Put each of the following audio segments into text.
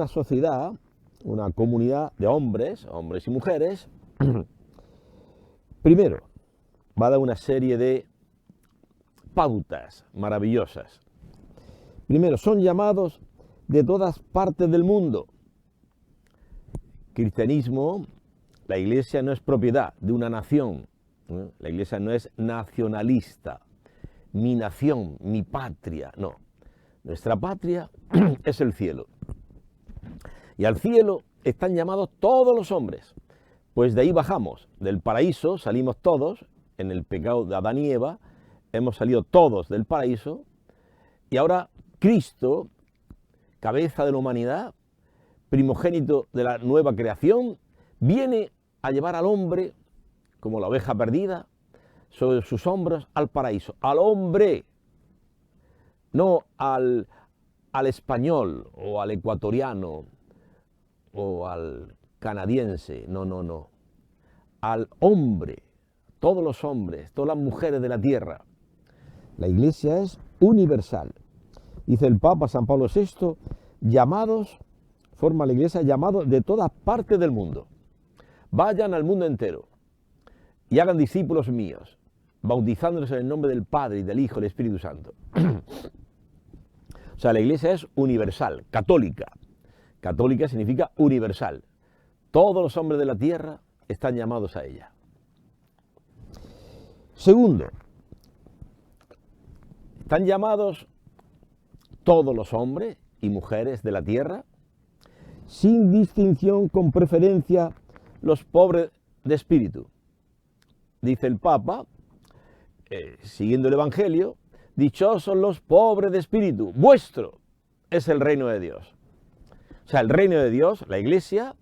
sociedad, una comunidad de hombres y mujeres, primero va a dar una serie de pautas maravillosas. Primero, son llamados de todas partes del mundo. Cristianismo, la Iglesia no es propiedad de una nación, ¿no? La Iglesia no es nacionalista, mi nación, mi patria, no. Nuestra patria es el cielo. Y al cielo están llamados todos los hombres, pues de ahí bajamos, del paraíso salimos todos, en el pecado de Adán y Eva, hemos salido todos del paraíso, y ahora Cristo, cabeza de la humanidad, primogénito de la nueva creación, viene a llevar al hombre, como la oveja perdida, sobre sus hombros al paraíso, al hombre, no al español o al ecuatoriano o al canadiense, no, al hombre, todos los hombres, todas las mujeres de la tierra. La Iglesia es universal. Dice el Papa San Pablo VI, llamados, forma la Iglesia, llamados de todas partes del mundo. Vayan al mundo entero y hagan discípulos míos, bautizándolos en el nombre del Padre y del Hijo y del Espíritu Santo. O sea, la Iglesia es universal, católica. Católica significa universal. Todos los hombres de la tierra están llamados a ella. Segundo, están llamados todos los hombres y mujeres de la tierra, sin distinción, con preferencia, los pobres de espíritu. Dice el Papa, siguiendo el Evangelio, dichosos los pobres de espíritu, vuestro es el reino de Dios. O sea, el reino de Dios, la Iglesia,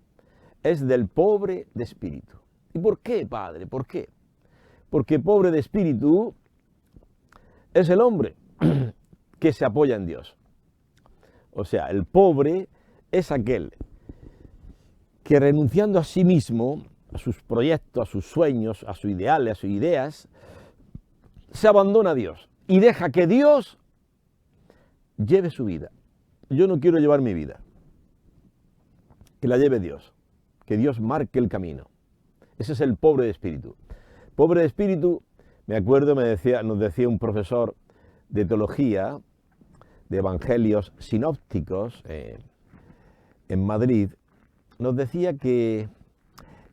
es del pobre de espíritu. ¿Y por qué, Padre? ¿Por qué? Porque pobre de espíritu es el hombre que se apoya en Dios. O sea, el pobre es aquel que renunciando a sí mismo, a sus proyectos, a sus sueños, a sus ideales, a sus ideas, se abandona a Dios y deja que Dios lleve su vida. Yo no quiero llevar mi vida, que la lleve Dios, que Dios marque el camino. Ese es el pobre de espíritu. Pobre de espíritu, me acuerdo, nos decía un profesor de teología, de evangelios sinópticos, en Madrid, nos decía que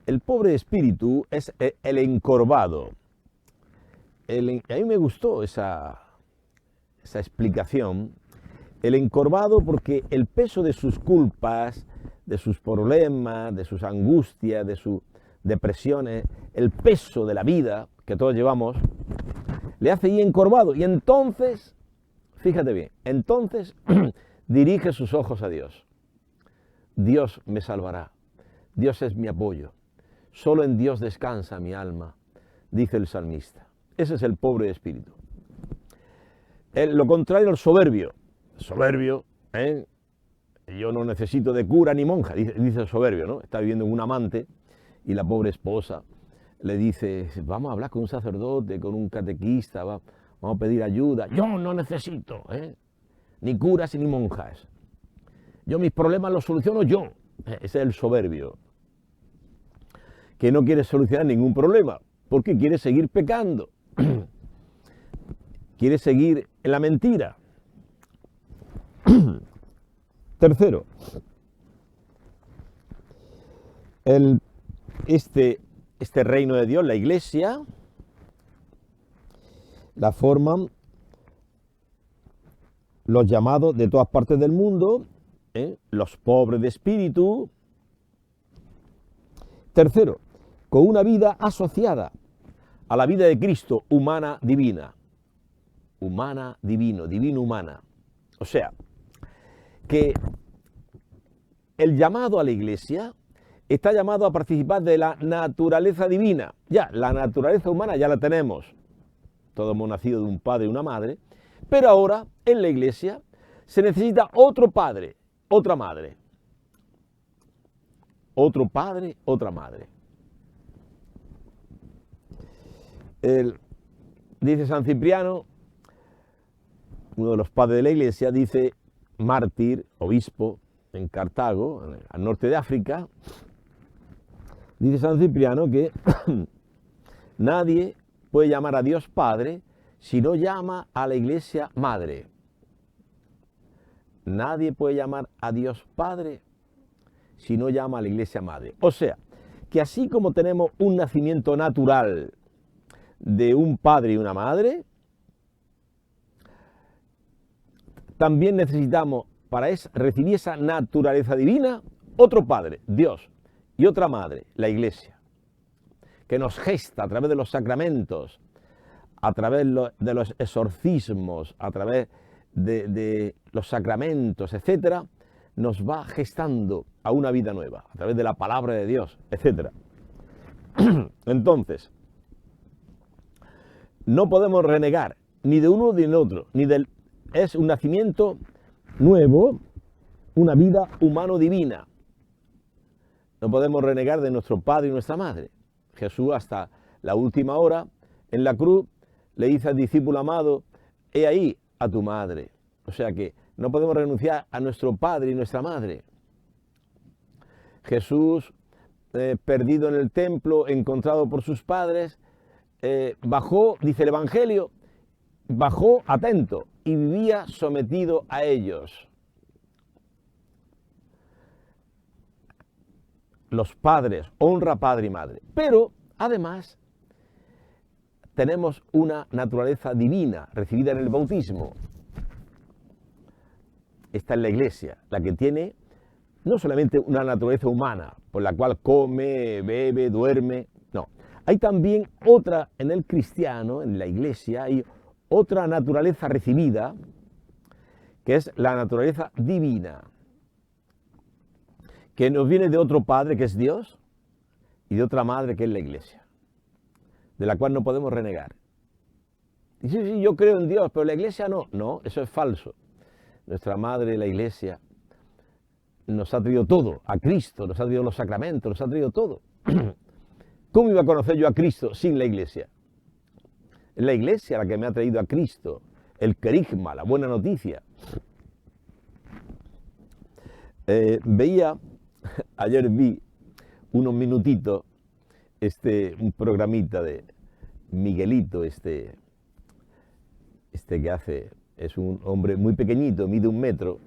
el pobre de espíritu es el encorvado. A mí me gustó esa explicación. El encorvado, porque el peso de sus culpas, de sus problemas, de sus angustias, de sus depresiones, el peso de la vida que todos llevamos, le hace ir encorvado. Y entonces, fíjate bien, entonces dirige sus ojos a Dios. Dios me salvará. Dios es mi apoyo. Solo en Dios descansa mi alma, dice el salmista. Ese es el pobre de espíritu. Lo contrario al soberbio. Soberbio, yo no necesito de cura ni monja, dice el soberbio, ¿no? Está viviendo en un amante y la pobre esposa le dice, vamos a hablar con un sacerdote, con un catequista, vamos a pedir ayuda. Yo no necesito, ni curas ni monjas. Yo mis problemas los soluciono yo. Ese es el soberbio, que no quiere solucionar ningún problema, porque quiere seguir pecando, quiere seguir en la mentira. Tercero, este reino de Dios, la Iglesia, la forman los llamados de todas partes del mundo, los pobres de espíritu. Tercero, con una vida asociada a la vida de Cristo, humana, divina. Humana, divino, divino, humana. O sea, que el llamado a la Iglesia está llamado a participar de la naturaleza divina. Ya, la naturaleza humana ya la tenemos. Todos hemos nacido de un padre y una madre. Pero ahora, en la Iglesia, se necesita otro padre, otra madre. Otro padre, otra madre. Dice San Cipriano, uno de los padres de la Iglesia, dice, mártir, obispo, en Cartago, al norte de África, dice San Cipriano que nadie puede llamar a Dios Padre si no llama a la Iglesia Madre. Nadie puede llamar a Dios Padre si no llama a la Iglesia Madre. O sea, que así como tenemos un nacimiento natural de un padre y una madre, también necesitamos para recibir esa naturaleza divina otro padre, Dios, y otra madre, la Iglesia, que nos gesta a través de los sacramentos, a través de los exorcismos, a través de los sacramentos, etcétera, nos va gestando a una vida nueva, a través de la palabra de Dios, etcétera. Entonces, no podemos renegar ni de uno ni del otro, es un nacimiento nuevo, una vida humano-divina. No podemos renegar de nuestro padre y nuestra madre. Jesús, hasta la última hora, en la cruz, le dice al discípulo amado, he ahí a tu madre. O sea que no podemos renunciar a nuestro padre y nuestra madre. Jesús, perdido en el templo, encontrado por sus padres, bajó, dice el Evangelio, bajó atento y vivía sometido a ellos. Los padres, honra padre y madre. Pero, además, tenemos una naturaleza divina recibida en el bautismo. Esta es la Iglesia, la que tiene no solamente una naturaleza humana, por la cual come, bebe, duerme, no. Hay también otra, en el cristiano, en la Iglesia, hay otra naturaleza recibida, que es la naturaleza divina, que nos viene de otro Padre, que es Dios, y de otra Madre, que es la Iglesia, de la cual no podemos renegar. Y sí, yo creo en Dios, pero la Iglesia no. No, eso es falso. Nuestra Madre, la Iglesia, nos ha traído todo, a Cristo, nos ha traído los sacramentos, nos ha traído todo. ¿Cómo iba a conocer yo a Cristo sin la Iglesia? Es la Iglesia la que me ha traído a Cristo, el querigma, la buena noticia. Ayer vi unos minutitos, un programita de Miguelito, este que hace, es un hombre muy pequeñito, mide 1 metro,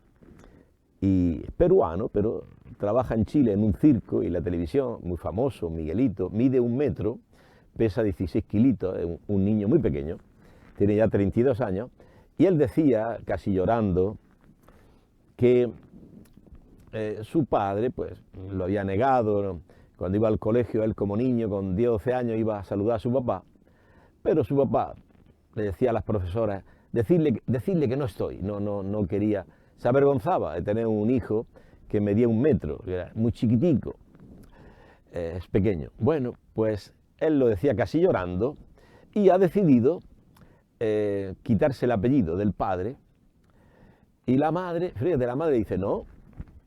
y peruano, pero trabaja en Chile en un circo y la televisión, muy famoso, Miguelito, mide 1 metro, pesa 16 kilitos, es un niño muy pequeño, tiene ya 32 años, y él decía, casi llorando, que su padre pues lo había negado, ¿no? Cuando iba al colegio, él como niño, con 10 o 12 años, iba a saludar a su papá, pero su papá le decía a las profesoras, decirle que no estoy, no quería, se avergonzaba de tener un hijo que medía 1 metro, que era muy chiquitico, es pequeño. Bueno, pues él lo decía casi llorando y ha decidido quitarse el apellido del padre, y la madre, fíjate, la madre dice, no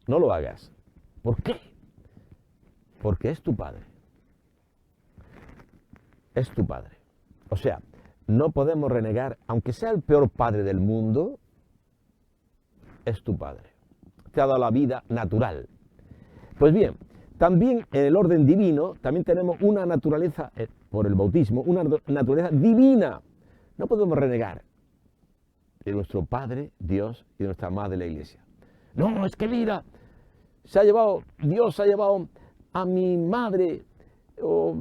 lo hagas. ¿Por qué? Porque es tu padre. Es tu padre. O sea, no podemos renegar, aunque sea el peor padre del mundo, es tu padre. Te ha dado la vida natural. Pues bien, también en el orden divino, también tenemos una naturaleza, por el bautismo, una naturaleza divina. No podemos renegar de nuestro Padre, Dios, y de nuestra Madre, la Iglesia. No, es que mira, Dios se ha llevado a mi madre, o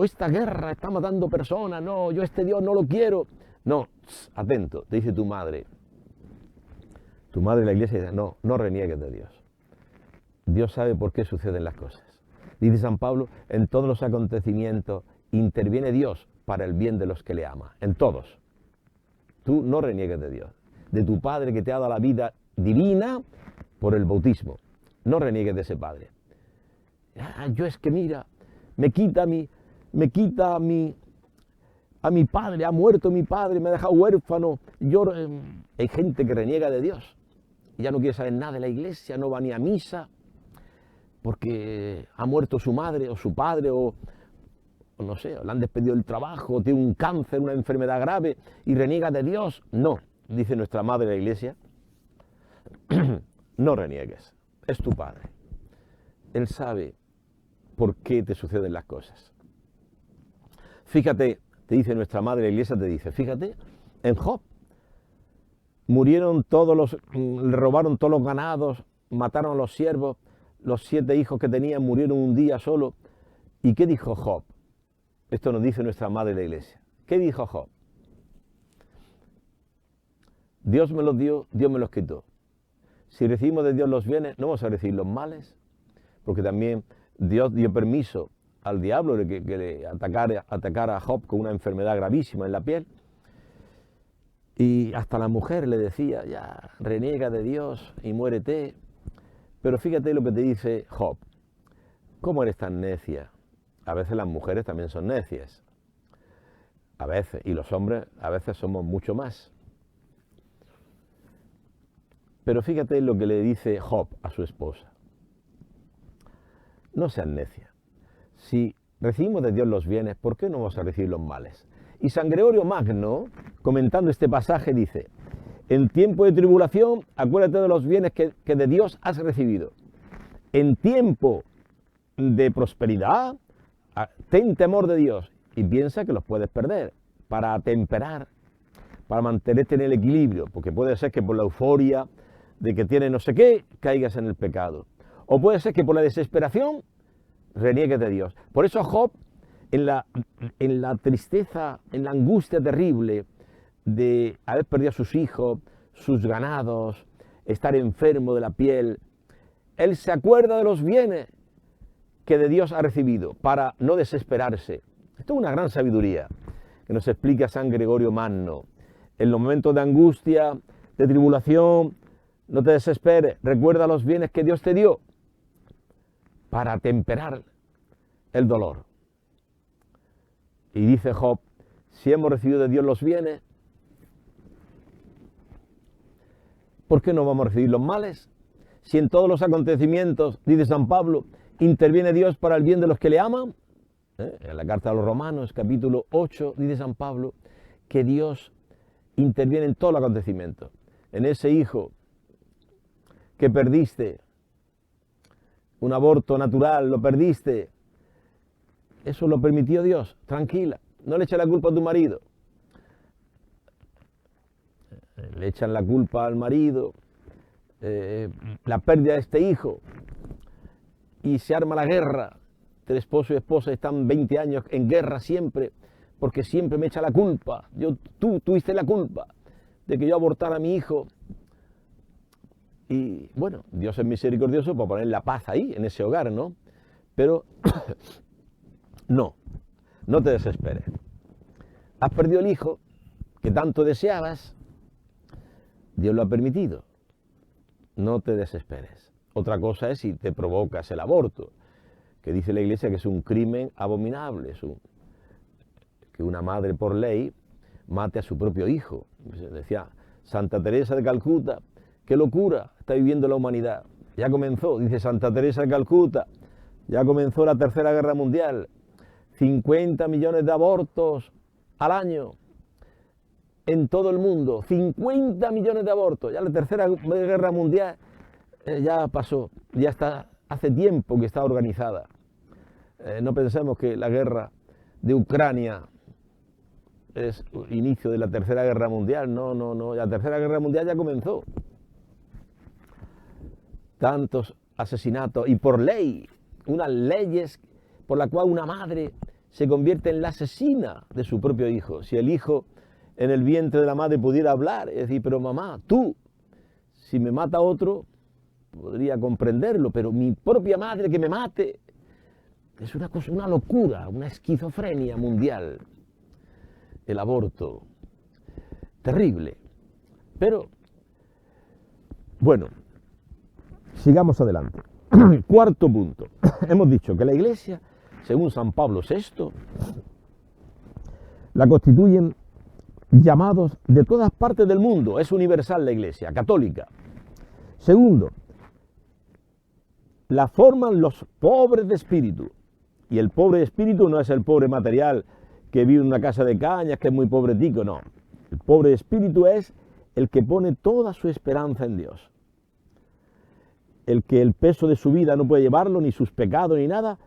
esta guerra está matando personas, no, yo este Dios no lo quiero. No, atento, te dice tu madre, la Iglesia, dice, no reniegues de Dios. Dios sabe por qué suceden las cosas. Dice San Pablo, en todos los acontecimientos interviene Dios para el bien de los que le aman, en todos. Tú no reniegues de Dios, de tu Padre que te ha dado la vida divina por el bautismo. No reniegues de ese Padre. Yo es que mira, me quita a mi padre, ha muerto mi padre, me ha dejado huérfano. Hay gente que reniega de Dios y ya no quiere saber nada de la Iglesia, no va ni a misa porque ha muerto su madre o su padre, o no sé, o le han despedido del trabajo, o tiene un cáncer, una enfermedad grave y reniega de Dios. No, dice nuestra Madre la Iglesia, no reniegues. es tu Padre. Él sabe por qué te suceden las cosas. Fíjate, te dice nuestra Madre, la Iglesia te dice, fíjate, en Job. Murieron todos le robaron todos los ganados, mataron a los siervos, los 7 hijos que tenían murieron un día solo. ¿Y qué dijo Job? Esto nos dice nuestra Madre la Iglesia. ¿Qué dijo Job? Dios me los dio, Dios me los quitó. Si recibimos de Dios los bienes, no vamos a recibir los males, porque también Dios dio permiso al diablo de que le atacara a Job con una enfermedad gravísima en la piel. Y hasta la mujer le decía, ya, reniega de Dios y muérete. Pero fíjate lo que te dice Job. ¿Cómo eres tan necia? A veces las mujeres también son necias. A veces, y los hombres a veces somos mucho más. Pero fíjate lo que le dice Job a su esposa. No seas necia. Si recibimos de Dios los bienes, ¿por qué no vamos a recibir los males? Y San Gregorio Magno, comentando este pasaje, dice, en tiempo de tribulación, acuérdate de los bienes que de Dios has recibido. En tiempo de prosperidad, ten temor de Dios y piensa que los puedes perder para atemperar, para mantenerte en el equilibrio, porque puede ser que por la euforia de que tienes no sé qué, caigas en el pecado. O puede ser que por la desesperación reniegues de Dios. Por eso Job, en la tristeza, en la angustia terrible de haber perdido a sus hijos, sus ganados, estar enfermo de la piel, él se acuerda de los bienes que de Dios ha recibido para no desesperarse. Esto es una gran sabiduría que nos explica San Gregorio Magno. En los momentos de angustia, de tribulación, no te desesperes, recuerda los bienes que Dios te dio para atemperar el dolor. Y dice Job, si hemos recibido de Dios los bienes, ¿por qué no vamos a recibir los males? Si en todos los acontecimientos, dice San Pablo, interviene Dios para el bien de los que le aman. En la carta a los Romanos, capítulo 8, dice San Pablo, que Dios interviene en todos los acontecimientos. En ese hijo que perdiste, un aborto natural, lo perdiste, eso lo permitió Dios, tranquila, no le eches la culpa a tu marido. Le echan la culpa al marido, la pérdida de este hijo, y se arma la guerra. El esposo y esposa están 20 años en guerra siempre, porque siempre me echa la culpa. Tú tuviste la culpa de que yo abortara a mi hijo. Y bueno, Dios es misericordioso para poner la paz ahí, en ese hogar, ¿no? Pero no te desesperes. Has perdido el hijo que tanto deseabas, Dios lo ha permitido. No te desesperes. Otra cosa es si te provocas el aborto, que dice la Iglesia que es un crimen abominable, que una madre por ley mate a su propio hijo. Decía Santa Teresa de Calcuta, qué locura está viviendo la humanidad. Ya comenzó, dice Santa Teresa de Calcuta, ya comenzó la Tercera Guerra Mundial. 50 millones de abortos al año en todo el mundo. 50 millones de abortos. Ya la Tercera Guerra Mundial ya pasó, ya está, hace tiempo que está organizada. No pensemos que la guerra de Ucrania es inicio de la Tercera Guerra Mundial. No, la Tercera Guerra Mundial ya comenzó. Tantos asesinatos y por ley, unas leyes por la cual una madre se convierte en la asesina de su propio hijo. Si el hijo en el vientre de la madre pudiera hablar, es decir, pero mamá, tú, si me mata otro, podría comprenderlo, pero mi propia madre que me mate, es una cosa, una locura, una esquizofrenia mundial. El aborto, terrible. Pero, bueno, sigamos adelante. Cuarto punto. Hemos dicho que la Iglesia, según San Pablo VI, la constituyen llamados de todas partes del mundo. Es universal la Iglesia, católica. Segundo, la forman los pobres de espíritu. Y el pobre de espíritu no es el pobre material que vive en una casa de cañas, que es muy pobretico, no. El pobre de espíritu es el que pone toda su esperanza en Dios. el que el peso de su vida no puede llevarlo, ni sus pecados, ni nada,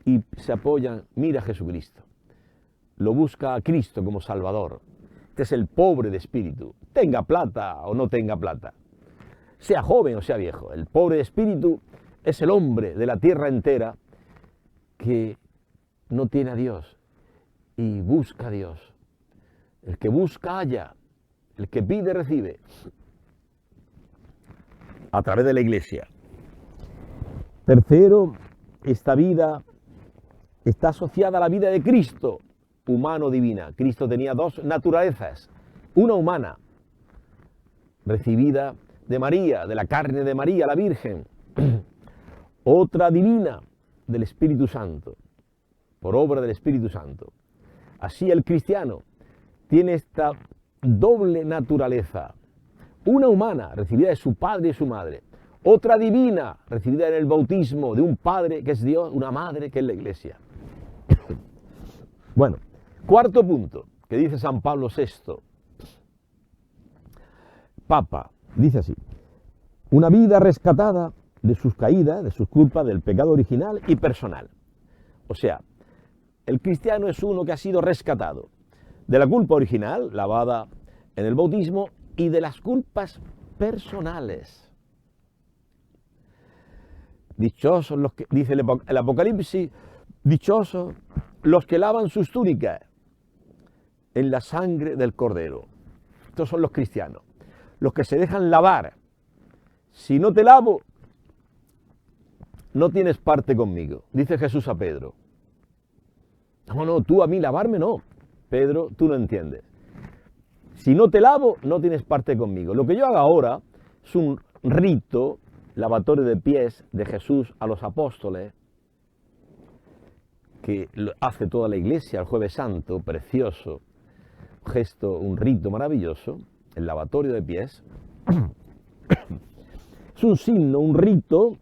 y se apoyan, mira a Jesucristo. Lo busca a Cristo como Salvador. Este es el pobre de espíritu, tenga plata o no tenga plata, sea joven o sea viejo. El pobre de espíritu es el hombre de la tierra entera que no tiene a Dios y busca a Dios. El que busca halla, el que pide recibe, a través de la iglesia. Tercero, esta vida está asociada a la vida de Cristo, humano-divina. Cristo tenía dos naturalezas, una humana, recibida de María, de la carne de María, la Virgen, otra divina, del Espíritu Santo, por obra del Espíritu Santo. Así el cristiano tiene esta doble naturaleza, una humana, recibida de su padre y su madre, otra divina, recibida en el bautismo de un padre que es Dios, una madre que es la iglesia. Bueno, cuarto punto, que dice San Pablo VI, Papa, dice así: una vida rescatada de sus caídas, de sus culpas, del pecado original y personal. O sea, el cristiano es uno que ha sido rescatado de la culpa original, lavada en el bautismo, y de las culpas personales. Dichosos los que, dice el Apocalipsis, dichosos los que lavan sus túnicas en la sangre del Cordero. Estos son los cristianos, los que se dejan lavar. Si no te lavo, no tienes parte conmigo, dice Jesús a Pedro. No, tú a mí lavarme no. Pedro, tú no entiendes. Si no te lavo, no tienes parte conmigo. Lo que yo hago ahora es un rito lavatorio de pies de Jesús a los apóstoles, que hace toda la iglesia el Jueves Santo, precioso, gesto, un rito maravilloso, el lavatorio de pies. Es un signo, un rito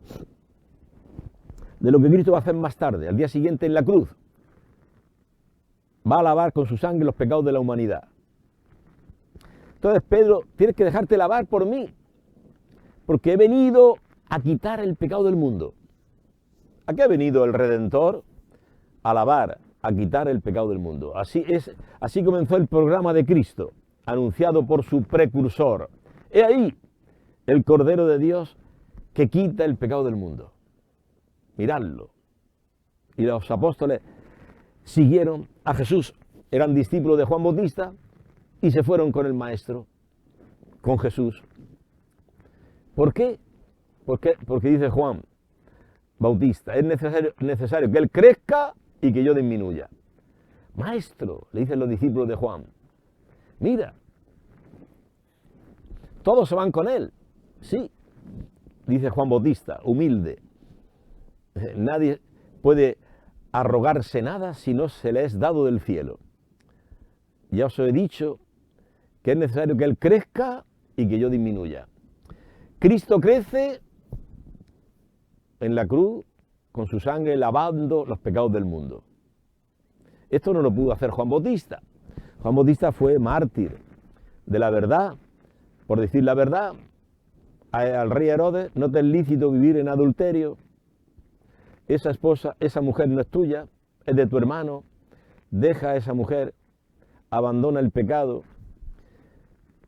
de lo que Cristo va a hacer más tarde, al día siguiente en la cruz. Va a lavar con su sangre los pecados de la humanidad. Entonces, Pedro, tienes que dejarte lavar por mí, porque he venido a quitar el pecado del mundo. ¿A qué ha venido el Redentor? A lavar, a quitar el pecado del mundo. Así comenzó el programa de Cristo, anunciado por su precursor. He ahí el Cordero de Dios que quita el pecado del mundo. Miradlo. Y los apóstoles siguieron a Jesús, eran discípulos de Juan Bautista y se fueron con el Maestro, con Jesús. ¿Por qué? Porque dice Juan Bautista, es necesario que Él crezca y que yo disminuya. Maestro, le dicen los discípulos de Juan, mira, todos se van con Él. Sí, dice Juan Bautista, humilde. Nadie puede arrogarse nada si no se le es dado del cielo. Ya os he dicho que es necesario que Él crezca y que yo disminuya. Cristo crece en la cruz con su sangre lavando los pecados del mundo. Esto no lo pudo hacer Juan Bautista. Juan Bautista fue mártir de la verdad, por decir la verdad. Al rey Herodes, no te es lícito vivir en adulterio. Esa esposa, esa mujer no es tuya, es de tu hermano. Deja a esa mujer, abandona el pecado.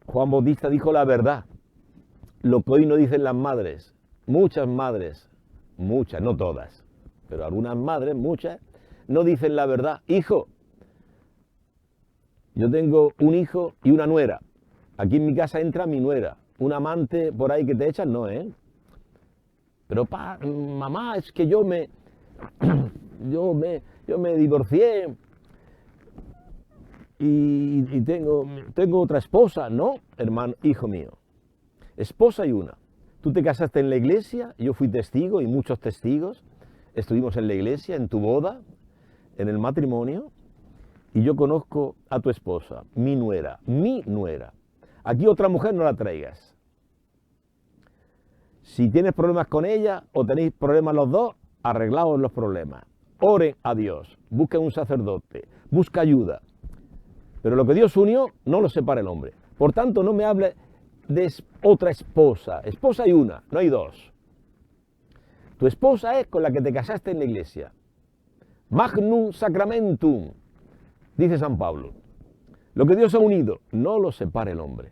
Juan Bautista dijo la verdad, lo que hoy no dicen las madres. Muchas madres, muchas, no todas, pero algunas madres, muchas, no dicen la verdad. Hijo, yo tengo un hijo y una nuera. Aquí en mi casa entra mi nuera. Un amante por ahí que te echan, no, ¿eh? Pero mamá, es que yo me divorcié y tengo otra esposa. No, hermano, hijo mío. Esposa y una. Tú te casaste en la iglesia, yo fui testigo y muchos testigos. Estuvimos en la iglesia, en tu boda, en el matrimonio, y yo conozco a tu esposa, mi nuera, mi nuera. Aquí otra mujer no la traigas. Si tienes problemas con ella o tenéis problemas los dos, arreglaos los problemas. Oren a Dios, busquen un sacerdote, busca ayuda. Pero lo que Dios unió, no lo separa el hombre. Por tanto, no me hable de otra esposa. Esposa hay una, no hay dos. Tu esposa es con la que te casaste en la iglesia. Magnum sacramentum, dice San Pablo. Lo que Dios ha unido, no lo separe el hombre.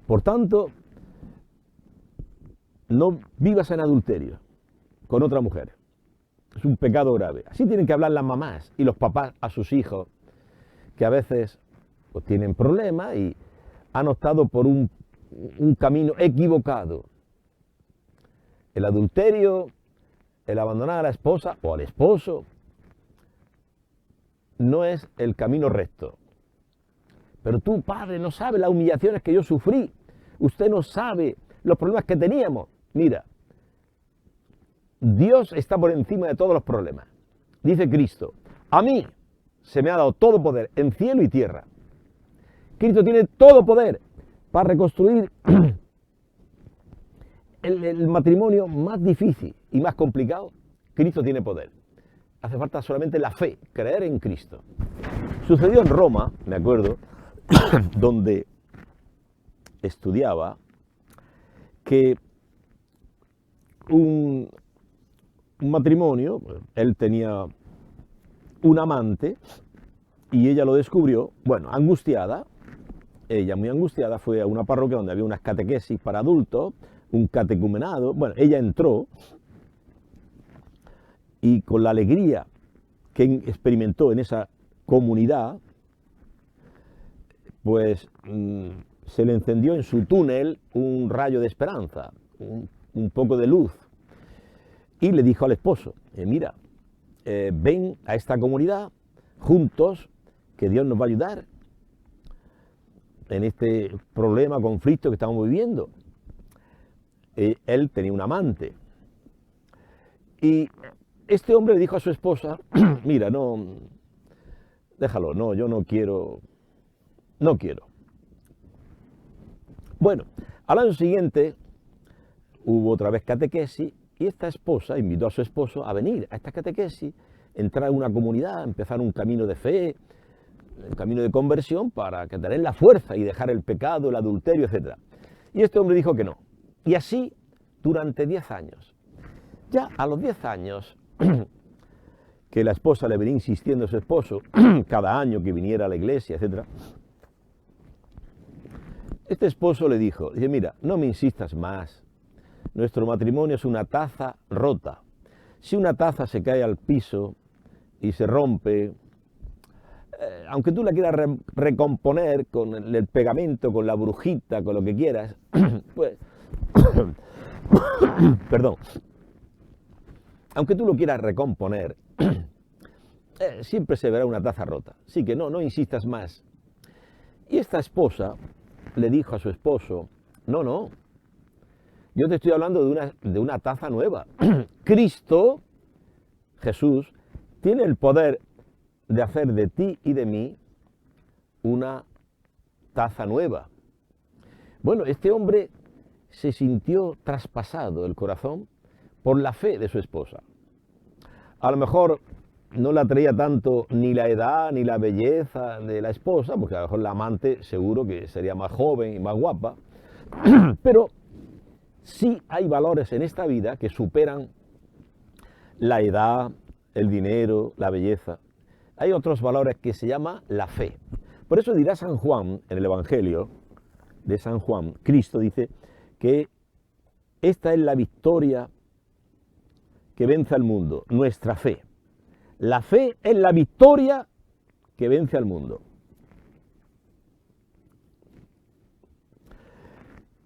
Por tanto, no vivas en adulterio con otra mujer. Es un pecado grave. Así tienen que hablar las mamás y los papás a sus hijos, que a veces pues, tienen problemas y han optado por un camino equivocado. El adulterio, el abandonar a la esposa o al esposo, no es el camino recto. Pero tú, padre, no sabes las humillaciones que yo sufrí. Usted no sabe los problemas que teníamos. Mira, Dios está por encima de todos los problemas. Dice Cristo, a mí se me ha dado todo poder en cielo y tierra. Cristo tiene todo poder para reconstruir el matrimonio más difícil y más complicado. Cristo tiene poder. Hace falta solamente la fe, creer en Cristo. Sucedió en Roma, me acuerdo, donde estudiaba, que un matrimonio, él tenía un amante y ella lo descubrió, bueno, angustiada, ella muy angustiada fue a una parroquia donde había unas catequesis para adultos, un catecumenado, bueno, ella entró y con la alegría que experimentó en esa comunidad, pues se le encendió en su túnel un rayo de esperanza, un poco de luz. Y le dijo al esposo, mira, ven a esta comunidad juntos, que Dios nos va a ayudar en este problema, conflicto que estamos viviendo. Él tenía un amante. Y este hombre le dijo a su esposa, mira, no, déjalo, no, yo no quiero. Bueno, al año siguiente hubo otra vez catequesis y esta esposa invitó a su esposo a venir a esta catequesis, entrar en una comunidad, empezar un camino de fe, un camino de conversión para que tener la fuerza y dejar el pecado, el adulterio, etc. Y este hombre dijo que no. Y así durante 10 años. Ya a los 10 años, que la esposa le venía insistiendo a su esposo cada año que viniera a la iglesia, etc. Este esposo le dijo, mira, no me insistas más, nuestro matrimonio es una taza rota. Si una taza se cae al piso y se rompe, aunque tú la quieras recomponer con el pegamento, con la brujita, con lo que quieras, pues, perdón, aunque tú lo quieras recomponer, siempre se verá una taza rota. Así que no insistas más. Y esta esposa le dijo a su esposo, no, yo te estoy hablando de una taza nueva. Cristo, Jesús, tiene el poder de hacer de ti y de mí una taza nueva. Bueno, este hombre se sintió traspasado el corazón por la fe de su esposa. A lo mejor no la atraía tanto ni la edad ni la belleza de la esposa, porque a lo mejor la amante seguro que sería más joven y más guapa, pero sí hay valores en esta vida que superan la edad, el dinero, la belleza. Hay otros valores que se llama la fe. Por eso dirá San Juan, en el Evangelio de San Juan, Cristo dice que esta es la victoria que vence al mundo, nuestra fe. La fe es la victoria que vence al mundo.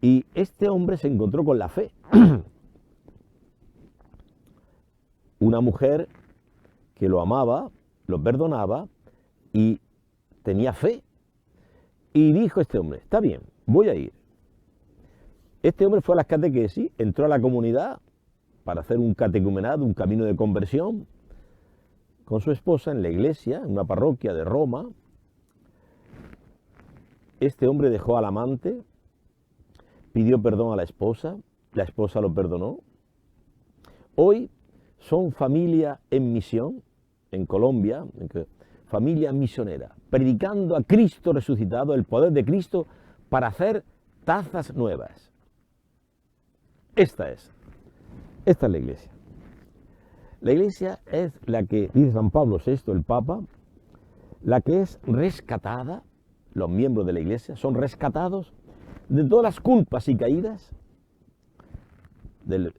Y este hombre se encontró con la fe. Una mujer que lo amaba, lo perdonaba y tenía fe. Y dijo este hombre, está bien, voy a ir. Este hombre fue a las catequesis, entró a la comunidad para hacer un catecumenado, un camino de conversión, con su esposa en la iglesia, en una parroquia de Roma. Este hombre dejó al amante, pidió perdón a la esposa lo perdonó. Hoy son familia en misión, en Colombia, familia misionera, predicando a Cristo resucitado, el poder de Cristo para hacer tazas nuevas. Esta es la iglesia. La iglesia es la que, dice San Pablo VI, el Papa, la que es rescatada, los miembros de la iglesia son rescatados de todas las culpas y caídas del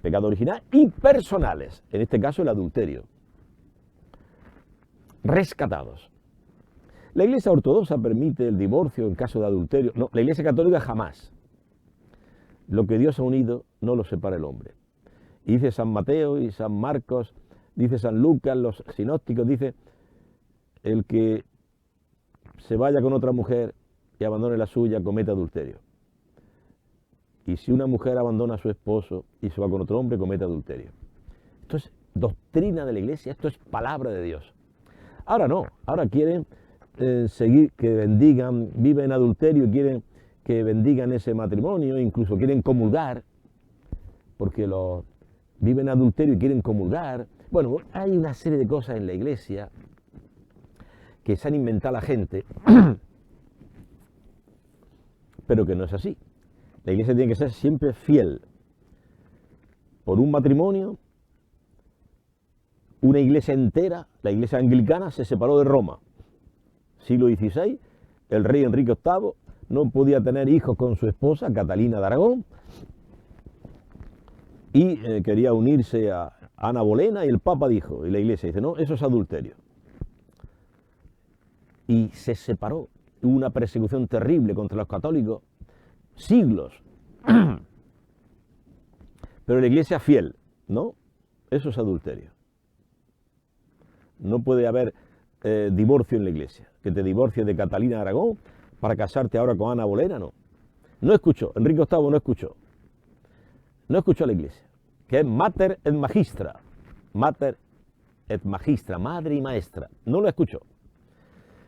pecado original y personales, en este caso el adulterio. Rescatados. La Iglesia Ortodoxa permite el divorcio en caso de adulterio. No, la Iglesia Católica jamás. Lo que Dios ha unido no lo separa el hombre. Y dice San Mateo y San Marcos, dice San Lucas, los sinópticos, dice, el que se vaya con otra mujer y abandone la suya, comete adulterio. Y si una mujer abandona a su esposo y se va con otro hombre, comete adulterio. Esto es doctrina de la Iglesia, esto es palabra de Dios. Ahora no, ahora quieren seguir, que bendigan, viven en adulterio y quieren que bendigan ese matrimonio, incluso quieren comulgar, porque viven en adulterio y quieren comulgar. Bueno, hay una serie de cosas en la Iglesia que se han inventado la gente, pero que no es así. La Iglesia tiene que ser siempre fiel. Por un matrimonio, una iglesia entera, la Iglesia anglicana, se separó de Roma. Siglo XVI, el rey Enrique VIII no podía tener hijos con su esposa, Catalina de Aragón, y quería unirse a Ana Bolena, y el Papa dijo, y la Iglesia dice, no, eso es adulterio. Y se separó. Hubo una persecución terrible contra los católicos, siglos. Pero la Iglesia fiel, ¿no? Eso es adulterio. No puede haber divorcio en la Iglesia. Que te divorcies de Catalina de Aragón para casarte ahora con Ana Bolena, no. No escuchó, Enrique VIII no escuchó. No escuchó a la Iglesia. Que es mater et magistra. Mater et magistra, madre y maestra. No lo escuchó.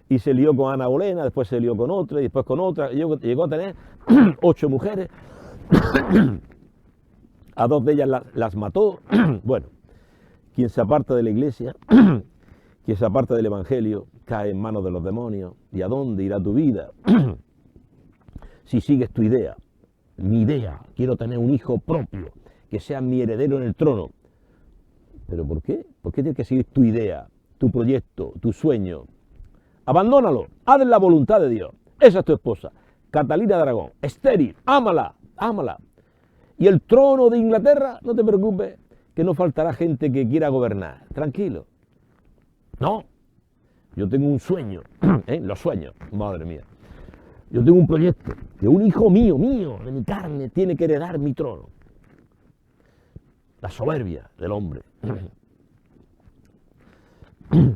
Y se lió con Ana Bolena, después se lió con otra, y después con otra. Llegó a tener 8 mujeres. A 2 de ellas las mató. Bueno, quien se aparta de la Iglesia, quien se aparta del Evangelio, cae en manos de los demonios. ¿Y a dónde irá tu vida? Si sigues tu idea. Mi idea, quiero tener un hijo propio, que sea mi heredero en el trono. ¿Pero por qué? ¿Por qué tienes que seguir tu idea, tu proyecto, tu sueño? Abandónalo, haz la voluntad de Dios. Esa es tu esposa, Catalina de Aragón, estéril, ámala, ámala. Y el trono de Inglaterra, no te preocupes, que no faltará gente que quiera gobernar. Tranquilo. No, yo tengo un sueño, los sueños, madre mía. Yo tengo un proyecto, que un hijo mío, de mi carne, tiene que heredar mi trono. La soberbia del hombre.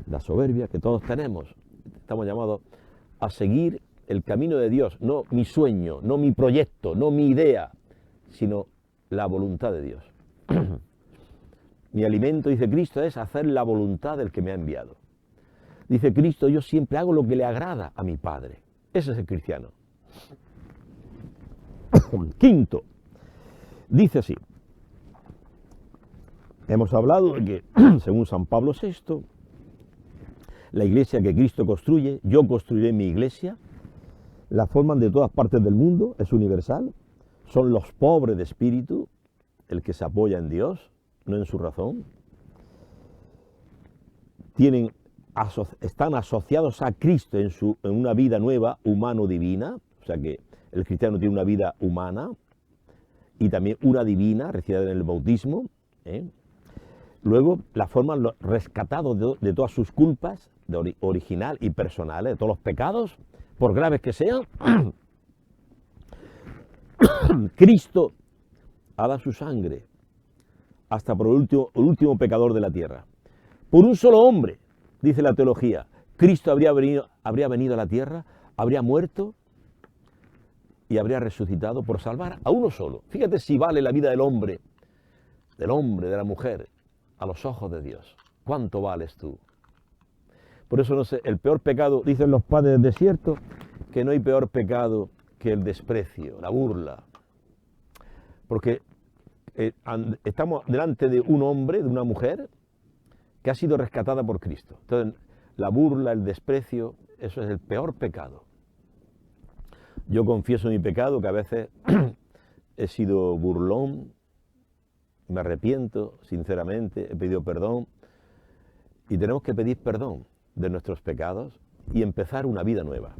La soberbia que todos tenemos. Estamos llamados a seguir el camino de Dios, no mi sueño, no mi proyecto, no mi idea, sino la voluntad de Dios. Mi alimento, dice Cristo, es hacer la voluntad del que me ha enviado. Dice Cristo, yo siempre hago lo que le agrada a mi Padre. Ese es el cristiano. Quinto, dice así. Hemos hablado de que, según San Pablo VI, la iglesia que Cristo construye, yo construiré mi iglesia, la forman de todas partes del mundo, es universal, son los pobres de espíritu, el que se apoya en Dios, no en su razón, están asociados a Cristo en una vida nueva, humano-divina, o sea que el cristiano tiene una vida humana y también una divina, recibida en el bautismo. Luego la forman los rescatados de todas sus culpas, de original y personales, de todos los pecados, por graves que sean. Cristo ha dado su sangre hasta por el último pecador de la tierra. Por un solo hombre, dice la teología, Cristo habría venido a la tierra, habría muerto y habría resucitado por salvar a uno solo. Fíjate si vale la vida del hombre, de la mujer, a los ojos de Dios. ¿Cuánto vales tú? Por eso no sé, el peor pecado, dicen los padres del desierto, que no hay peor pecado que el desprecio, la burla. Porque estamos delante de un hombre, de una mujer, que ha sido rescatada por Cristo. Entonces, la burla, el desprecio, eso es el peor pecado. Yo confieso mi pecado, que a veces he sido burlón, me arrepiento sinceramente, he pedido perdón, y tenemos que pedir perdón de nuestros pecados y empezar una vida nueva.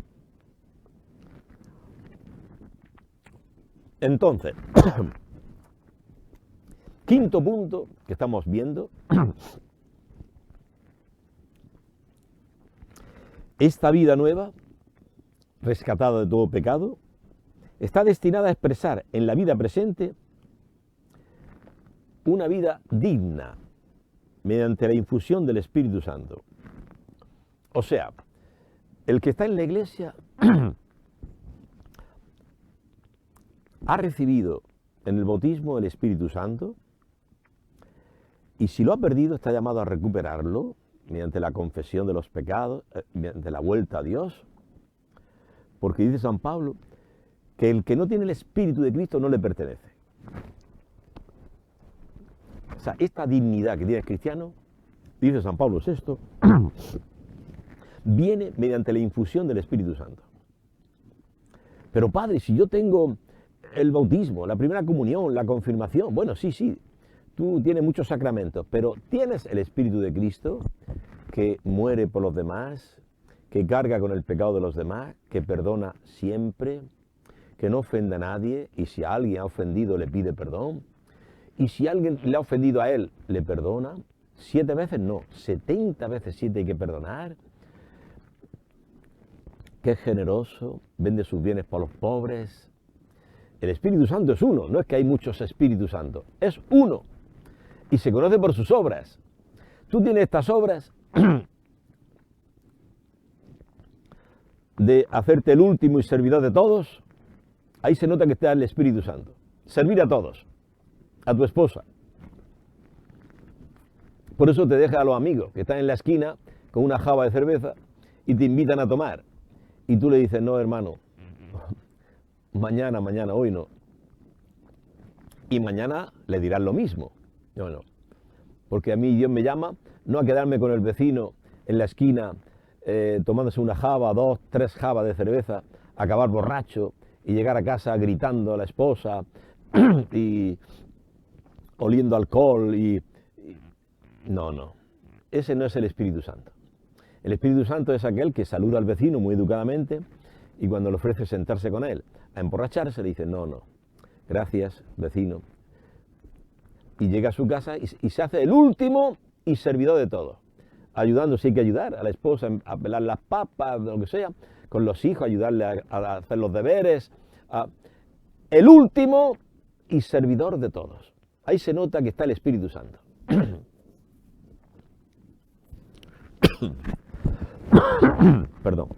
Entonces, quinto punto que estamos viendo, esta vida nueva, rescatada de todo pecado, está destinada a expresar en la vida presente una vida digna mediante la infusión del Espíritu Santo. O sea, el que está en la iglesia ha recibido en el bautismo el Espíritu Santo y si lo ha perdido está llamado a recuperarlo mediante la confesión de los pecados, mediante la vuelta a Dios, porque dice San Pablo que el que no tiene el Espíritu de Cristo no le pertenece. O sea, esta dignidad que tiene el cristiano, dice San Pablo VI, viene mediante la infusión del Espíritu Santo. Pero padre, si yo tengo el bautismo, la primera comunión, la confirmación, bueno, sí, tú tienes muchos sacramentos, pero tienes el Espíritu de Cristo que muere por los demás, que carga con el pecado de los demás, que perdona siempre, que no ofende a nadie, y si a alguien ha ofendido le pide perdón, y si alguien le ha ofendido a él, le perdona, 7 veces no, 70 veces 7 hay que perdonar, que es generoso, vende sus bienes para los pobres. El Espíritu Santo es uno, no es que hay muchos Espíritus Santos, es uno, y se conoce por sus obras. Tú tienes estas obras de hacerte el último y servidor de todos, ahí se nota que está el Espíritu Santo. Servir a todos, a tu esposa. Por eso te deja a los amigos que están en la esquina con una java de cerveza y te invitan a tomar. Y tú le dices, no hermano, mañana, hoy no. Y mañana le dirás lo mismo. No. Porque a mí Dios me llama no a quedarme con el vecino en la esquina tomándose una java, 2, 3 javas de cerveza, acabar borracho y llegar a casa gritando a la esposa y oliendo alcohol No. Ese no es el Espíritu Santo. El Espíritu Santo es aquel que saluda al vecino muy educadamente y cuando le ofrece sentarse con él a emborracharse le dice, no, gracias, vecino. Y llega a su casa y se hace el último y servidor de todos. Ayudando, si hay que ayudar a la esposa a pelar las papas, lo que sea, con los hijos, ayudarle a hacer los deberes. El último y servidor de todos. Ahí se nota que está el Espíritu Santo. Perdón.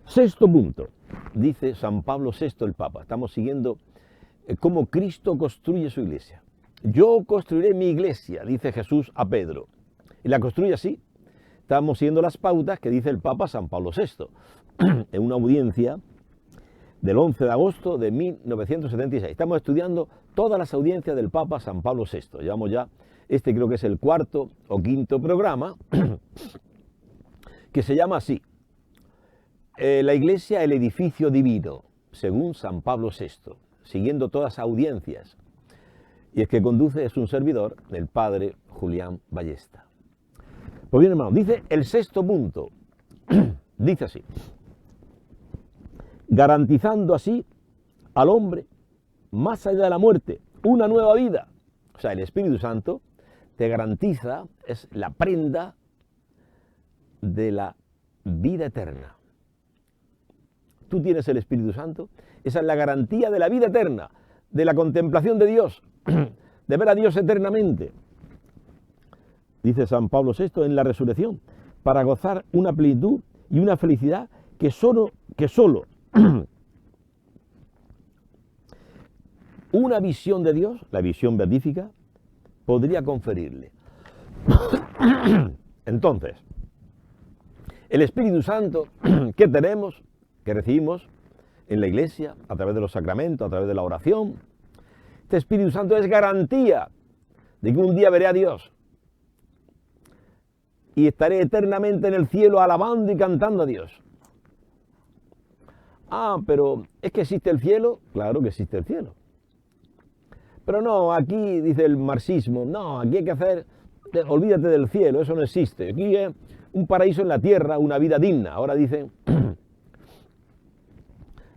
Sexto punto, dice San Pablo VI el Papa. Estamos siguiendo cómo Cristo construye su iglesia. Yo construiré mi iglesia, dice Jesús a Pedro. Y la construye así. Estamos siguiendo las pautas que dice el Papa San Pablo VI en una audiencia del 11 de agosto de 1976. Estamos estudiando todas las audiencias del Papa San Pablo VI. Llevamos ya, creo que es el 4º o 5º programa, que se llama así. La iglesia, el edificio divino, según San Pablo VI, siguiendo todas las audiencias. Y el que conduce es un servidor, el padre Julián Ballesta. Pues bien, hermano, dice el sexto punto, dice así, garantizando así al hombre, más allá de la muerte, una nueva vida. O sea, el Espíritu Santo te garantiza, es la prenda de la vida eterna. Tú tienes el Espíritu Santo, esa es la garantía de la vida eterna, de la contemplación de Dios, de ver a Dios eternamente. Dice San Pablo VI en la resurrección, para gozar una plenitud y una felicidad que solo una visión de Dios, la visión beatífica, podría conferirle. Entonces, el Espíritu Santo que tenemos, que recibimos en la iglesia, a través de los sacramentos, a través de la oración, este Espíritu Santo es garantía de que un día veré a Dios y estaré eternamente en el cielo alabando y cantando a Dios. Ah, pero ¿es que existe el cielo? Claro que existe el cielo. Pero no, aquí dice el marxismo, no, aquí hay que hacer, olvídate del cielo, eso no existe. Aquí es un paraíso en la tierra, una vida digna. Ahora dicen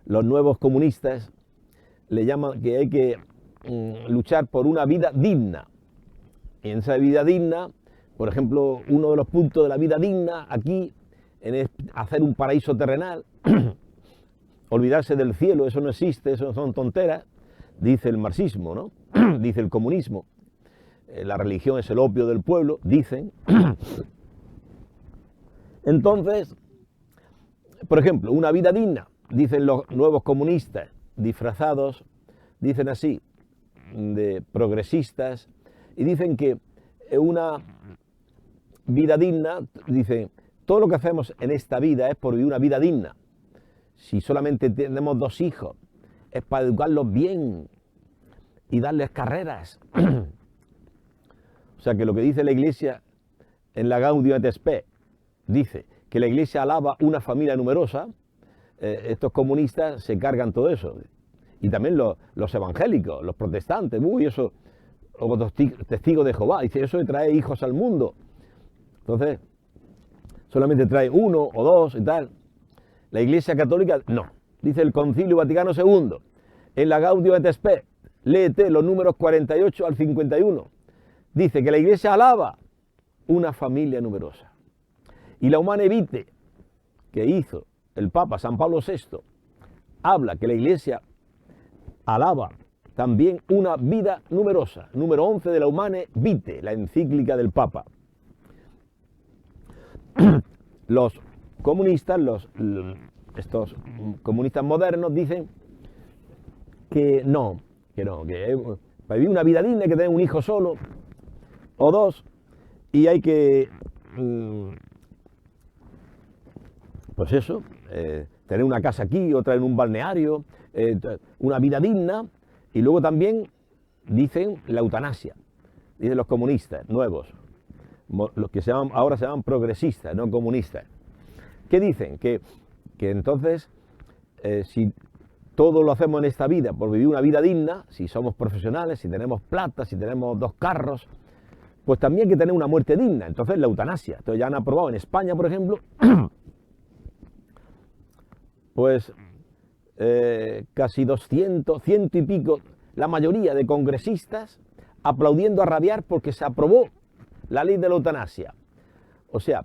los nuevos comunistas, le llaman que hay que luchar por una vida digna. Y en esa vida digna, por ejemplo, uno de los puntos de la vida digna aquí, en hacer un paraíso terrenal, olvidarse del cielo, eso no existe, eso son tonteras, dice el marxismo, ¿no? Dice el comunismo. La religión es el opio del pueblo, dicen. Entonces, por ejemplo, una vida digna, dicen los nuevos comunistas, disfrazados, dicen así, de progresistas, y dicen que una vida digna, dicen, todo lo que hacemos en esta vida es por vivir una vida digna. Si solamente tenemos 2 hijos, es para educarlos bien y darles carreras. O sea que lo que dice la Iglesia en la Gaudium et Spes, dice que la Iglesia alaba una familia numerosa, estos comunistas se cargan todo eso. Y también los evangélicos, los protestantes, eso, o los testigos de Jehová, dice, eso trae hijos al mundo. Entonces, solamente trae 1 o 2 y tal. La Iglesia Católica, no. Dice el Concilio Vaticano II, en la Gaudium et Spes, léete los números 48 al 51. Dice que la Iglesia alaba una familia numerosa. Y la Humanae Vitae, que hizo el Papa San Pablo VI, habla que la Iglesia alaba también una vida numerosa. Número 11 de la Humanae Vitae, la encíclica del Papa. Los comunistas, estos comunistas modernos dicen que para vivir una vida digna hay que tener un hijo solo o 2 y hay que, pues eso, tener una casa aquí, otra en un balneario, una vida digna. Y luego también dicen la eutanasia, dicen los comunistas nuevos, los que ahora se llaman progresistas, no comunistas. ¿Qué dicen? Que entonces, si todo lo hacemos en esta vida por vivir una vida digna, si somos profesionales, si tenemos plata, si tenemos 2 carros, pues también hay que tener una muerte digna. Entonces la eutanasia. Entonces ya han aprobado en España, por ejemplo, pues casi 200, 100 y pico, la mayoría de congresistas aplaudiendo a rabiar porque se aprobó la ley de la eutanasia. O sea,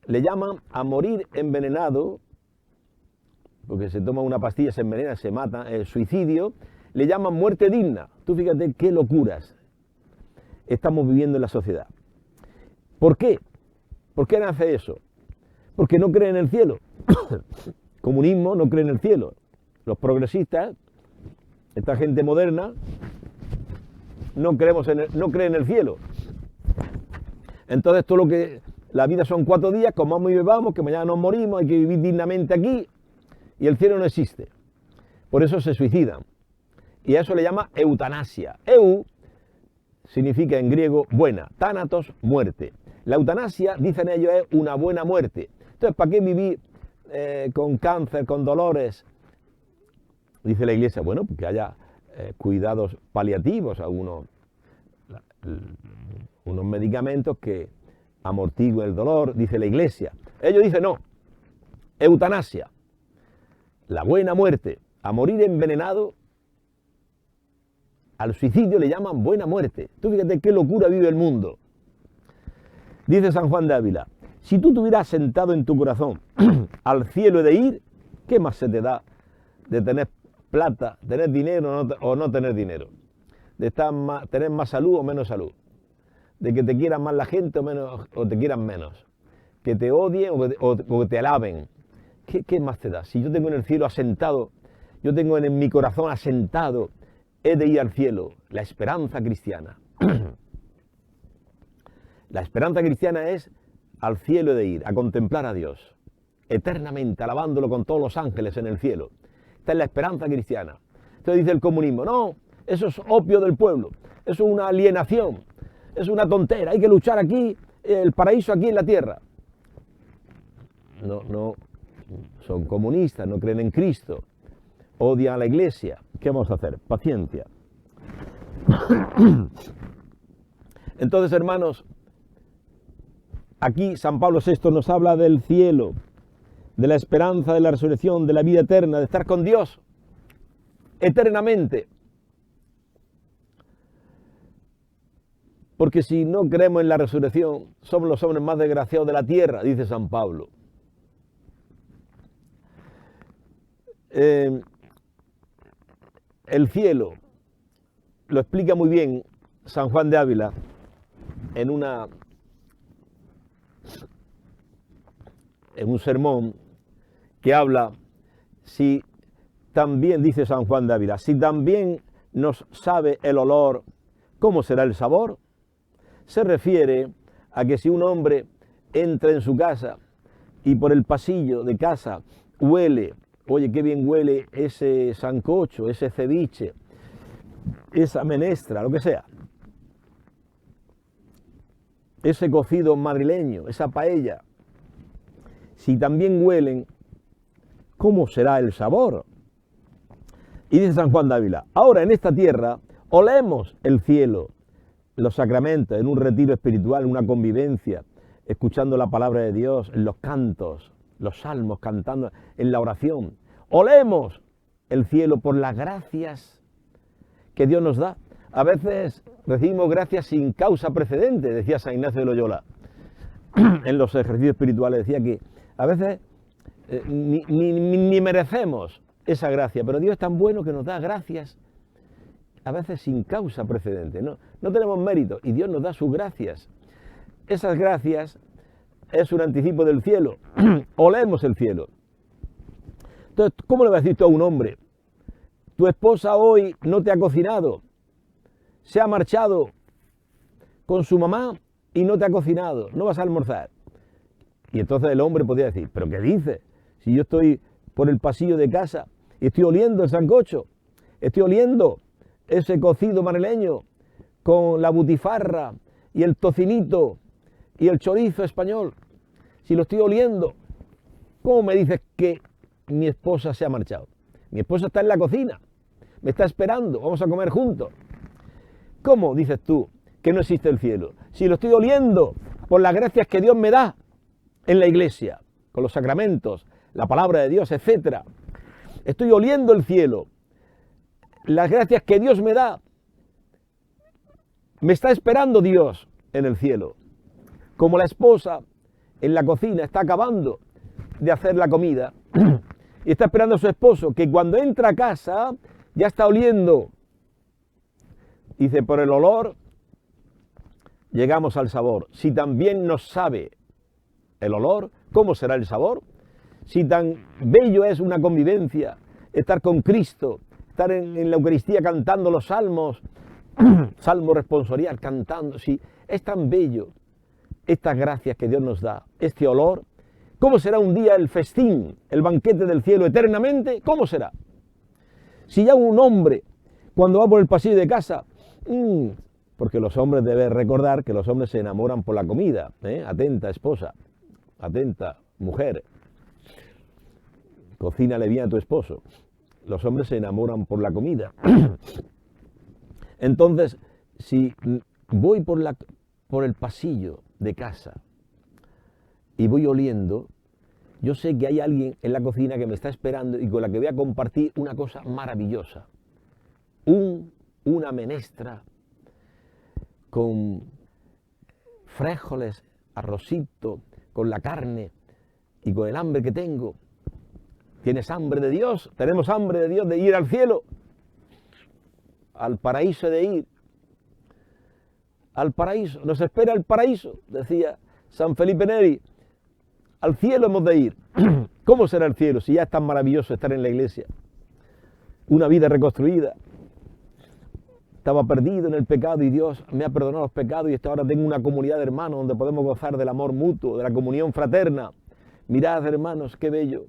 le llaman a morir envenenado, porque se toma una pastilla, se envenena, se mata, el suicidio, le llaman muerte digna. Tú fíjate qué locuras estamos viviendo en la sociedad. ¿Por qué? ¿Por qué nace eso? Porque no creen en el cielo. Comunismo no cree en el cielo. Los progresistas, esta gente moderna, no creen en el cielo. Entonces todo lo que la vida son 4 días, comamos y bebamos, que mañana nos morimos, hay que vivir dignamente aquí, y el cielo no existe. Por eso se suicidan. Y a eso le llama eutanasia. Eu significa en griego buena, tánatos, muerte. La eutanasia, dicen ellos, es una buena muerte. Entonces, ¿para qué vivir con cáncer, con dolores? Dice la Iglesia, bueno, pues que haya cuidados paliativos, unos medicamentos que amortiguen el dolor, dice la Iglesia. Ellos dicen no, eutanasia, la buena muerte, a morir envenenado, al suicidio le llaman buena muerte. Tú fíjate qué locura vive el mundo. Dice San Juan de Ávila, si tú tuvieras sentado en tu corazón al cielo he de ir, ¿qué más se te da de tener plata, tener dinero o no tener dinero? De tener más salud o menos salud. De que te quieran más la gente o te quieran menos. Que te odien o que te alaben. ¿Qué más te da? Si yo tengo en el cielo asentado, yo tengo en mi corazón asentado, he de ir al cielo, la esperanza cristiana. La esperanza cristiana es al cielo he de ir, a contemplar a Dios, eternamente, alabándolo con todos los ángeles en el cielo. Esta es la esperanza cristiana. Entonces dice el comunismo, no, eso es opio del pueblo, eso es una alienación, es una tontera, hay que luchar aquí, el paraíso aquí en la tierra. No, son comunistas, no creen en Cristo, odian a la Iglesia. ¿Qué vamos a hacer? Paciencia. Entonces, hermanos, aquí San Pablo VI nos habla del cielo, de la esperanza de la resurrección, de la vida eterna, de estar con Dios eternamente. Porque si no creemos en la resurrección, somos los hombres más desgraciados de la tierra, dice San Pablo. El cielo lo explica muy bien San Juan de Ávila en un sermón que habla, si también, dice San Juan de Ávila, si también nos sabe el olor, ¿cómo será el sabor? Se refiere a que si un hombre entra en su casa y por el pasillo de casa huele, oye, qué bien huele ese sancocho, ese ceviche, esa menestra, lo que sea, ese cocido madrileño, esa paella, si también huelen, ¿cómo será el sabor? Y dice San Juan de Ávila, ahora en esta tierra olemos el cielo, los sacramentos, en un retiro espiritual, en una convivencia, escuchando la palabra de Dios, en los cantos, los salmos, cantando, en la oración. Olemos el cielo por las gracias que Dios nos da. A veces recibimos gracias sin causa precedente, decía San Ignacio de Loyola. En los ejercicios espirituales decía que a veces ni merecemos esa gracia, pero Dios es tan bueno que nos da gracias, a veces sin causa precedente. No tenemos mérito y Dios nos da sus gracias. Esas gracias es un anticipo del cielo. Olemos el cielo. Entonces, ¿cómo le vas a decir tú a un hombre? Tu esposa hoy no te ha cocinado, se ha marchado con su mamá y no te ha cocinado, no vas a almorzar. Y entonces el hombre podría decir, ¿pero qué dices? Si yo estoy por el pasillo de casa y estoy oliendo el sancocho, estoy oliendo ese cocido madrileño con la butifarra y el tocinito y el chorizo español, si lo estoy oliendo, ¿cómo me dices que mi esposa se ha marchado? Mi esposa está en la cocina, me está esperando, vamos a comer juntos. ¿Cómo dices tú que no existe el cielo? Si lo estoy oliendo por las gracias que Dios me da en la iglesia, con los sacramentos, la palabra de Dios, etc. Estoy oliendo el cielo, las gracias que Dios me da. Me está esperando Dios en el cielo. Como la esposa en la cocina está acabando de hacer la comida y está esperando a su esposo, que cuando entra a casa ya está oliendo. Dice, por el olor llegamos al sabor. Si también nos sabe el olor, ¿cómo será el sabor? Si tan bello es una convivencia, estar con Cristo, estar en la Eucaristía cantando los salmos, salmo responsorial, cantando, si es tan bello estas gracias que Dios nos da, este olor, ¿cómo será un día el festín, el banquete del cielo eternamente? ¿Cómo será? Si ya un hombre, cuando va por el pasillo de casa, porque los hombres deben recordar que los hombres se enamoran por la comida, atenta esposa, atenta mujer, cocínale bien a tu esposo. Los hombres se enamoran por la comida. Entonces, si voy por el pasillo de casa y voy oliendo, yo sé que hay alguien en la cocina que me está esperando y con la que voy a compartir una cosa maravillosa. Una menestra con frijoles, arrocito, con la carne y con el hambre que tengo. ¿Tienes hambre de Dios? Tenemos hambre de Dios, de ir al cielo, al paraíso de ir. Al paraíso, nos espera el paraíso, decía San Felipe Neri. Al cielo hemos de ir. ¿Cómo será el cielo si ya es tan maravilloso estar en la iglesia? Una vida reconstruida. Estaba perdido en el pecado y Dios me ha perdonado los pecados y ahora tengo una comunidad de hermanos donde podemos gozar del amor mutuo, de la comunión fraterna. Mirad, hermanos, qué bello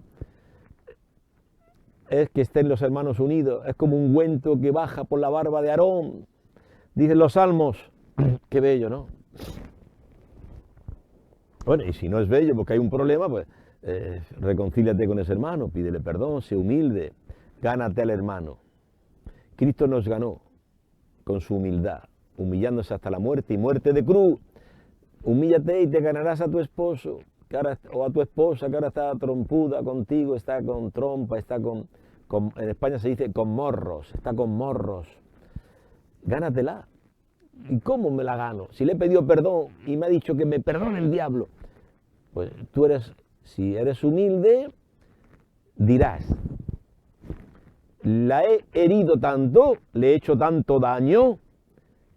es que estén los hermanos unidos. Es como un ungüento que baja por la barba de Aarón. Dicen los salmos. Qué bello, ¿no? Bueno, y si no es bello porque hay un problema, pues reconcíliate con ese hermano, pídele perdón, sé humilde, gánate al hermano. Cristo nos ganó con su humildad, humillándose hasta la muerte y muerte de cruz. Humíllate y te ganarás a tu esposo o a tu esposa que ahora está trompuda contigo, está con trompa, está con en España se dice con morros, está con morros. Gánatela. ¿Y cómo me la gano? Si le he pedido perdón y me ha dicho que me perdone el diablo, pues tú si eres humilde, dirás, la he herido tanto, le he hecho tanto daño,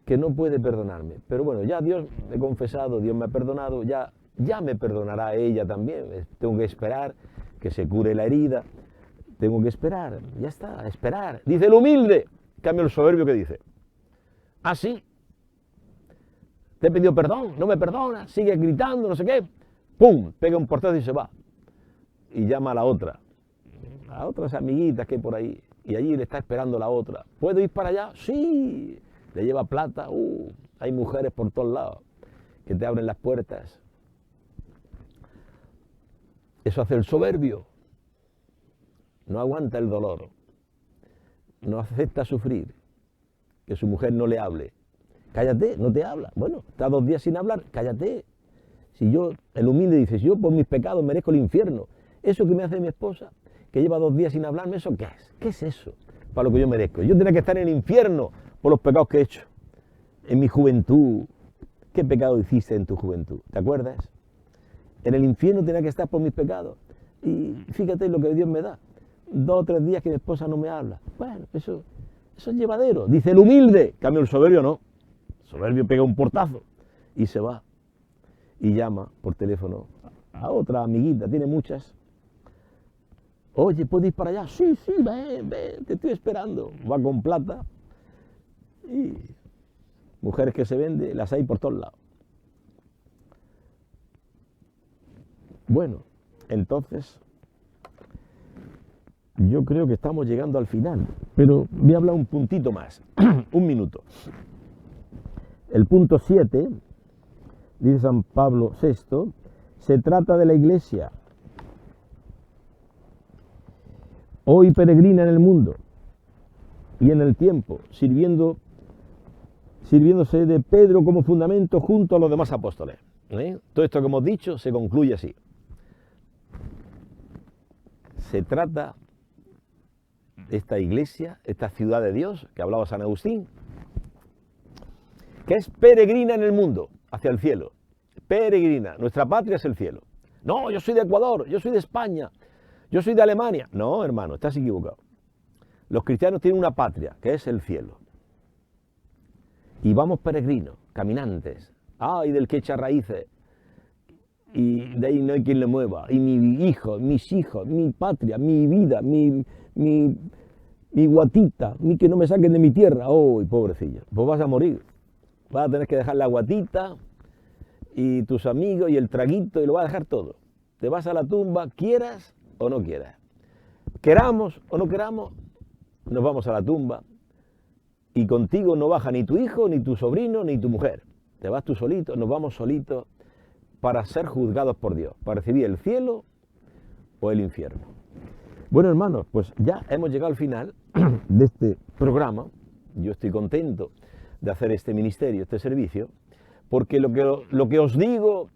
que no puede perdonarme. Pero bueno, ya Dios me ha confesado, Dios me ha perdonado, ya me perdonará ella también. Tengo que esperar que se cure la herida. Tengo que esperar, ya está, esperar. Dice el humilde, cambio el soberbio que dice. Ah, sí, te he pedido perdón, no me perdona, sigue gritando, no sé qué. ¡Pum! Pega un portazo y se va. Y llama a otras amiguitas que hay por ahí. Y allí le está esperando la otra. ¿Puedo ir para allá? Sí. Le lleva plata. Hay mujeres por todos lados que te abren las puertas. Eso hace el soberbio. No aguanta el dolor. No acepta sufrir. Que su mujer no le hable. Cállate, no te habla. Bueno, está 2 días sin hablar, cállate. El humilde dice, si yo por mis pecados merezco el infierno, eso que me hace mi esposa, que lleva 2 días sin hablarme, ¿eso qué es? ¿Qué es eso? Para lo que yo merezco. Yo tendría que estar en el infierno por los pecados que he hecho. En mi juventud. ¿Qué pecado hiciste en tu juventud? ¿Te acuerdas? En el infierno tenía que estar por mis pecados. Y fíjate lo que Dios me da. 2 o 3 días que mi esposa no me habla. Bueno, eso es llevadero. Dice el humilde. Cambio el soberbio, no. El soberbio pega un portazo y se va. Y llama por teléfono a otra amiguita, tiene muchas. Oye, ¿puedo ir para allá? Sí, ven, te estoy esperando. Va con plata. Y mujeres que se venden, las hay por todos lados. Bueno, entonces, yo creo que estamos llegando al final, pero voy a hablar un puntito más, 1 minuto. El punto 7, dice San Pablo VI, se trata de la Iglesia. Hoy peregrina en el mundo y en el tiempo, sirviéndose de Pedro como fundamento junto a los demás apóstoles. Todo esto que hemos dicho se concluye así. Se trata de esta iglesia, esta ciudad de Dios, que hablaba San Agustín, que es peregrina en el mundo, hacia el cielo. Peregrina, nuestra patria es el cielo. No, yo soy de Ecuador, yo soy de España, yo soy de Alemania. No, hermano, estás equivocado. Los cristianos tienen una patria, que es el cielo. Y vamos peregrinos, caminantes. Ay, del que echa raíces. Y de ahí no hay quien le mueva. Y mi hijo, mis hijos, mi patria, mi vida, mi guatita, que no me saquen de mi tierra. ¡Oh, pobrecillo! Pues vas a morir. Vas a tener que dejar la guatita y tus amigos y el traguito y lo vas a dejar todo. Te vas a la tumba, quieras o no quieras. Queramos o no queramos, nos vamos a la tumba y contigo no baja ni tu hijo, ni tu sobrino, ni tu mujer. Te vas tú solito, nos vamos solitos para ser juzgados por Dios, para recibir el cielo o el infierno. Bueno, hermanos, pues ya hemos llegado al final de este programa. Yo estoy contento de hacer este ministerio, este servicio, porque lo que os digo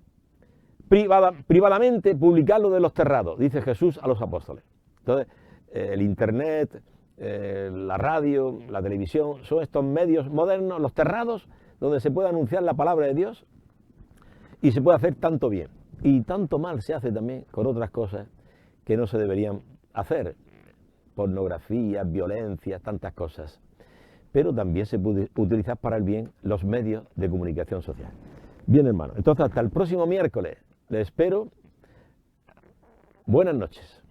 privadamente, publicarlo de los terrados, dice Jesús a los apóstoles. Entonces, el internet, la radio, la televisión, son estos medios modernos, los terrados, donde se puede anunciar la palabra de Dios y se puede hacer tanto bien. Y tanto mal se hace también con otras cosas que no se deberían hacer. Pornografía, violencia, tantas cosas. Pero también se puede utilizar para el bien los medios de comunicación social. Bien, hermano. Entonces, hasta el próximo miércoles. Les espero. Buenas noches.